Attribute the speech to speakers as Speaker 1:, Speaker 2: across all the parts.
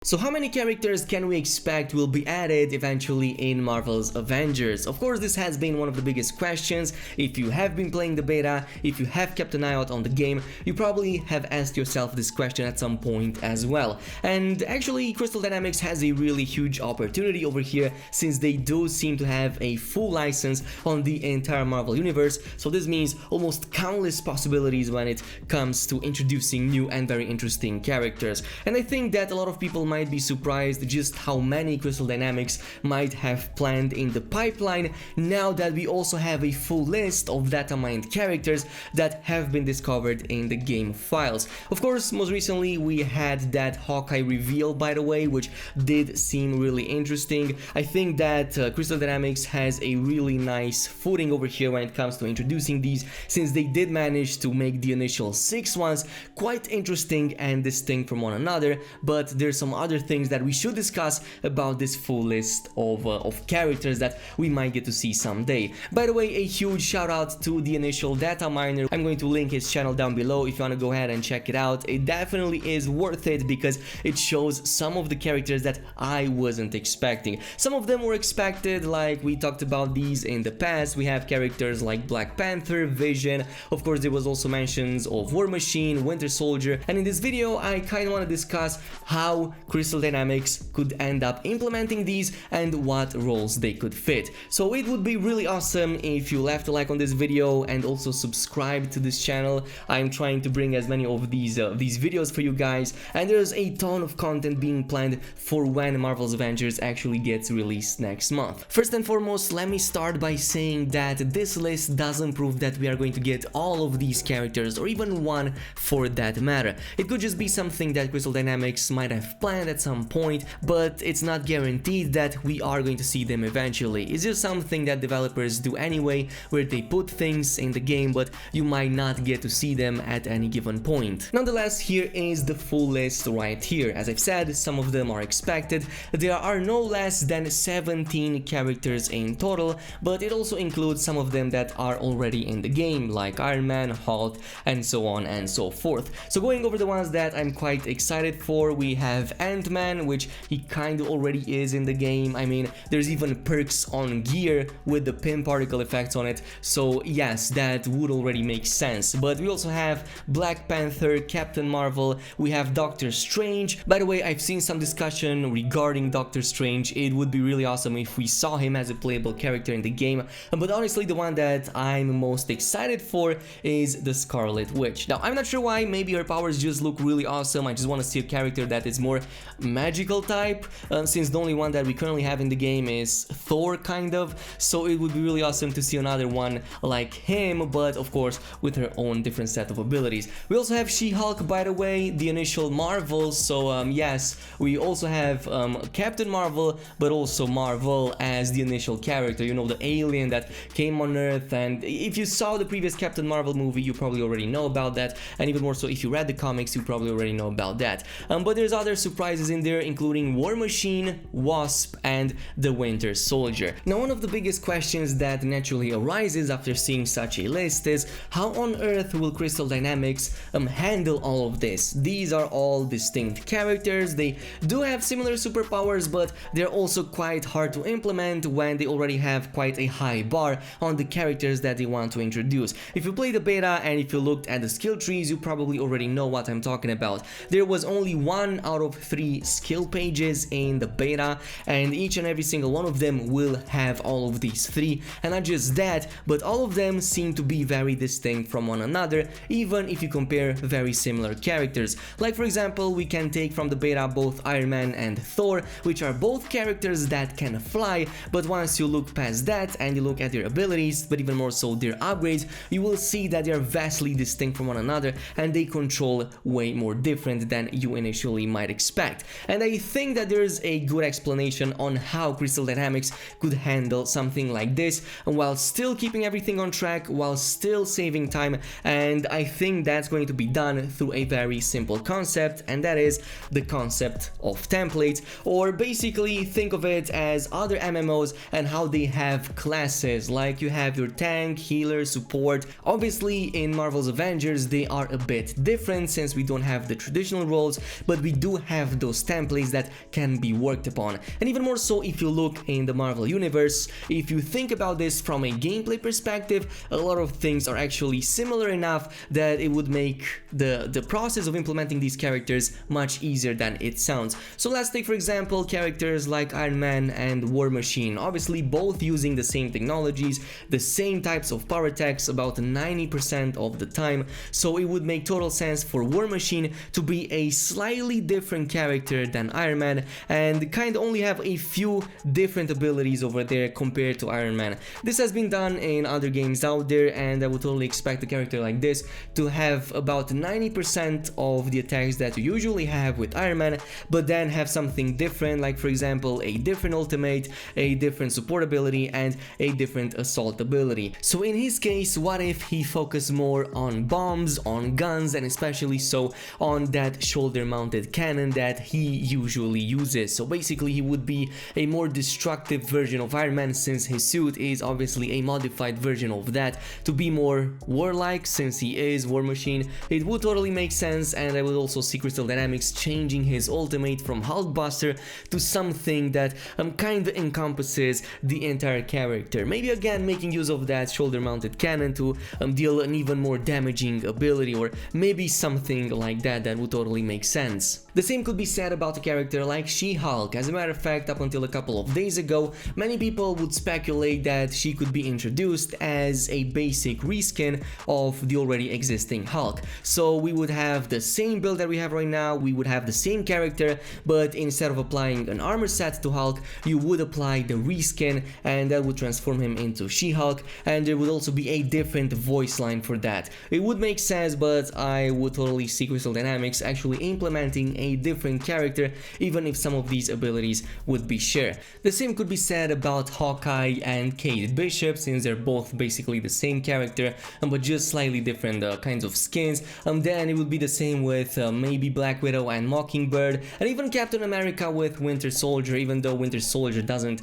Speaker 1: So how many characters can we expect will be added eventually in Marvel's Avengers? Of course, this has been one of the biggest questions. If you have been playing the beta, if you have kept an eye out on the game, you probably have asked yourself this question at some point as well. And actually, Crystal Dynamics has a really huge opportunity over here, since they do seem to have a full license on the entire Marvel universe. So this means almost countless possibilities when it comes to introducing new and very interesting characters. And I think that a lot of people might be surprised just how many Crystal Dynamics might have planned in the pipeline now that we also have a full list of Datamine characters that have been discovered in the game files. Of course, most recently we had that Hawkeye reveal, by the way, which did seem really interesting. I think that Crystal Dynamics has a really nice footing over here when it comes to introducing these, since they did manage to make the initial 6 ones quite interesting and distinct from one another. But there's some other things that we should discuss about this full list of characters that we might get to see someday. By the way, a huge shout out to the initial data miner. I'm going to link his channel down below if you want to go ahead and check it out. It definitely is worth it because it shows some of the characters that I wasn't expecting. Some of them were expected, like we talked about these in the past. We have characters like Black Panther, Vision, of course there was also mentions of War Machine, Winter Soldier, and in this video I kind of want to discuss how Crystal Dynamics could end up implementing these and what roles they could fit. So it would be really awesome if you left a like on this video and also subscribe to this channel. I'm trying to bring as many of these videos for you guys, and there's a ton of content being planned for when Marvel's Avengers actually gets released next month. First and foremost, let me start by saying that this list doesn't prove that we are going to get all of these characters, or even one for that matter. It could just be something that Crystal Dynamics might have planned at some point, but it's not guaranteed that we are going to see them eventually. It's just something that developers do anyway, where they put things in the game but you might not get to see them at any given point. Nonetheless, here is the full list right here. As I've said, some of them are expected. There are no less than 17 characters in total, but it also includes some of them that are already in the game, like Iron Man, Hulk, and so on and so forth. So going over the ones that I'm quite excited for, we have Ant-Man, which he kind of already is in the game. I mean, there's even perks on gear with the pin particle effects on it, so yes, that would already make sense. But we also have Black Panther, Captain Marvel, we have Doctor Strange. By the way, I've seen some discussion regarding Doctor Strange. It would be really awesome if we saw him as a playable character in the game, but honestly the one that I'm most excited for is the Scarlet Witch. Now, I'm not sure why, maybe her powers just look really awesome. I just want to see a character that is more magical type, since the only one that we currently have in the game is Thor, kind of. So it would be really awesome to see another one like him, but of course with her own different set of abilities. We also have She-Hulk, by the way, the initial Marvel. So yes, we also have Captain Marvel, but also Marvel as the initial character, you know, the alien that came on Earth. And if you saw the previous Captain Marvel movie, you probably already know about that, and even more so if you read the comics, you probably already know about that. But there's other surprises in there, including War Machine, Wasp, and the Winter Soldier. Now, one of the biggest questions that naturally arises after seeing such a list is how on earth will Crystal Dynamics handle all of this? These are all distinct characters. They do have similar superpowers, but they're also quite hard to implement when they already have quite a high bar on the characters that they want to introduce. If you play the beta and if you looked at the skill trees, you probably already know what I'm talking about. There was only 1 out of 3 skill pages in the beta, and each and every single one of them will have all of these 3, and not just that, but all of them seem to be very distinct from one another, even if you compare very similar characters. Like for example, we can take from the beta both Iron Man and Thor, which are both characters that can fly, but once you look past that and you look at their abilities, but even more so their upgrades, you will see that they are vastly distinct from one another and they control way more different than you initially might expect. And I think that there's a good explanation on how Crystal Dynamics could handle something like this while still keeping everything on track, while still saving time, and I think that's going to be done through a very simple concept, and that is the concept of templates. Or basically think of it as other MMOs and how they have classes, like you have your tank, healer, support. Obviously in Marvel's Avengers they are a bit different since we don't have the traditional roles, but we do have have those templates that can be worked upon. And even more so if you look in the Marvel universe, if you think about this from a gameplay perspective, a lot of things are actually similar enough that it would make the process of implementing these characters much easier than it sounds. So let's take for example characters like Iron Man and War Machine, obviously both using the same technologies, the same types of power attacks about 90% of the time, so it would make total sense for War Machine to be a slightly different character than Iron Man and kind of only have a few different abilities over there compared to Iron Man. This has been done in other games out there, and I would totally expect a character like this to have about 90% of the attacks that you usually have with Iron Man, but then have something different, like for example a different ultimate, a different support ability, and a different assault ability. So in his case, what if he focused more on bombs, on guns, and especially so on that shoulder mounted cannon that he usually uses? So basically he would be a more destructive version of Iron Man, since his suit is obviously a modified version of that to be more warlike, since he is War Machine. It would totally make sense, and I would also see Crystal Dynamics changing his ultimate from Hulkbuster to something that kind of encompasses the entire character. Maybe again making use of that shoulder mounted cannon to deal an even more damaging ability, or maybe something like that. That would totally make sense. The same could be said about a character like She-Hulk. As a matter of fact, up until a couple of days ago, many people would speculate that she could be introduced as a basic reskin of the already existing Hulk. So we would have the same build that we have right now, we would have the same character, but instead of applying an armor set to Hulk, you would apply the reskin, and that would transform him into She-Hulk, and there would also be a different voice line for that. It would make sense, but I would totally see Crystal Dynamics actually implementing a different character, even if some of these abilities would be shared. The same could be said about Hawkeye and Kate Bishop, since they're both basically the same character, but just slightly different kinds of skins. Then it would be the same with maybe Black Widow and Mockingbird, and even Captain America with Winter Soldier, even though Winter Soldier doesn't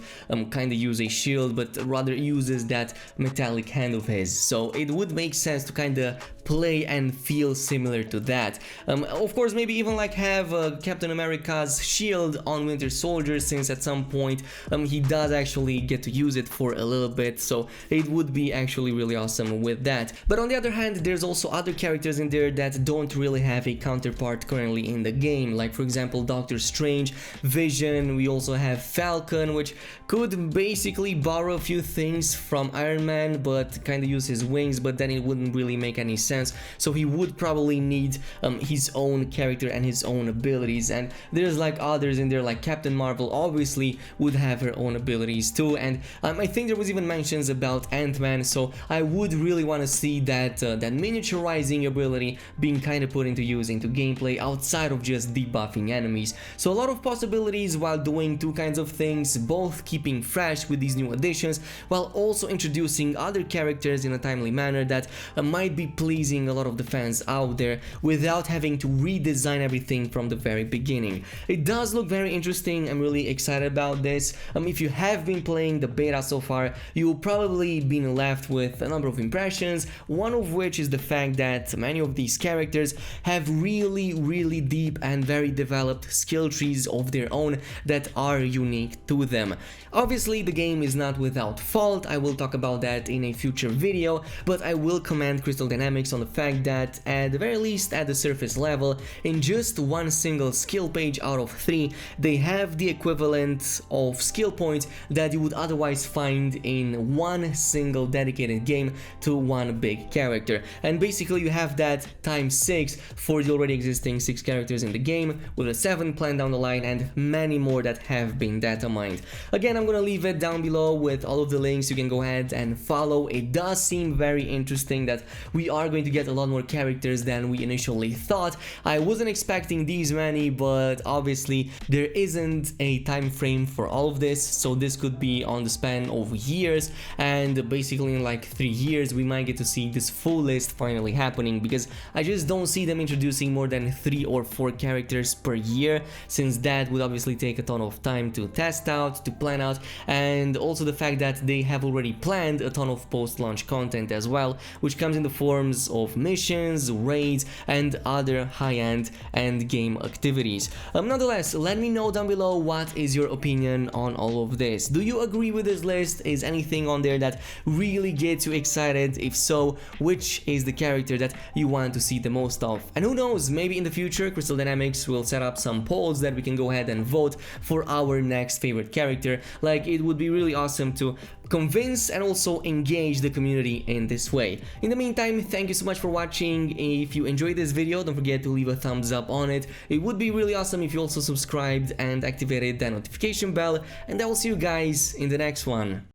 Speaker 1: kind of use a shield, but rather uses that metallic hand of his. So it would make sense to kind of play and feel similar to that. Of course, maybe even like have Captain America's shield on Winter Soldier, since at some point he does actually get to use it for a little bit, so it would be actually really awesome with that. But on the other hand, there's also other characters in there that don't really have a counterpart currently in the game, like for example Doctor Strange, Vision. We also have Falcon, which could basically borrow a few things from Iron Man but kind of use his wings, but then it wouldn't really make any sense, so he would probably need his own character and his own abilities. And there's like others in there, like Captain Marvel obviously would have her own abilities too, and I think there was even mentions about Ant-Man, so I would really want to see that that miniaturizing ability being kind of put into use into gameplay outside of just debuffing enemies. So a lot of possibilities while doing two kinds of things, both keeping fresh with these new additions while also introducing other characters in a timely manner that might be pleasing a lot of the fans out there without having to redesign everything from the very beginning. It does look very interesting. I'm really excited about this. If you have been playing the beta so far, you'll probably been left with a number of impressions, one of which is the fact that many of these characters have really deep and very developed skill trees of their own that are unique to them. Obviously the game is not without fault, I will talk about that in a future video, but I will commend Crystal Dynamics on the fact that at the very least at the surface level, in just one single skill page out of 3, they have the equivalent of skill points that you would otherwise find in one single dedicated game to one big character. And basically you have that times 6 for the already existing 6 characters in the game, with a 7th planned down the line and many more that have been data mined. Again, I'm gonna leave it down below with all of the links. You can go ahead and follow. It does seem very interesting that we are going to get a lot more characters than we initially thought. I wasn't expecting these many, but obviously there isn't a time frame for all of this, so this could be on the span of years, and basically in like 3 years we might get to see this full list finally happening, because I just don't see them introducing more than 3 or 4 characters per year, since that would obviously take a ton of time to test out, to plan out, and also the fact that they have already planned a ton of post-launch content as well, which comes in the forms lots of missions, raids, and other high-end end game activities. Nonetheless, let me know down below what is your opinion on all of this. Do you agree with this list? Is anything on there that really gets you excited? If so, which is the character that you want to see the most of? And who knows, maybe in the future Crystal Dynamics will set up some polls that we can go ahead and vote for our next favorite character. Like, it would be really awesome to convince and also engage the community in this way. In the meantime, thank you so much for watching. If you enjoyed this video, don't forget to leave a thumbs up on it. It would be really awesome if you also subscribed and activated that notification bell, and I will see you guys in the next one.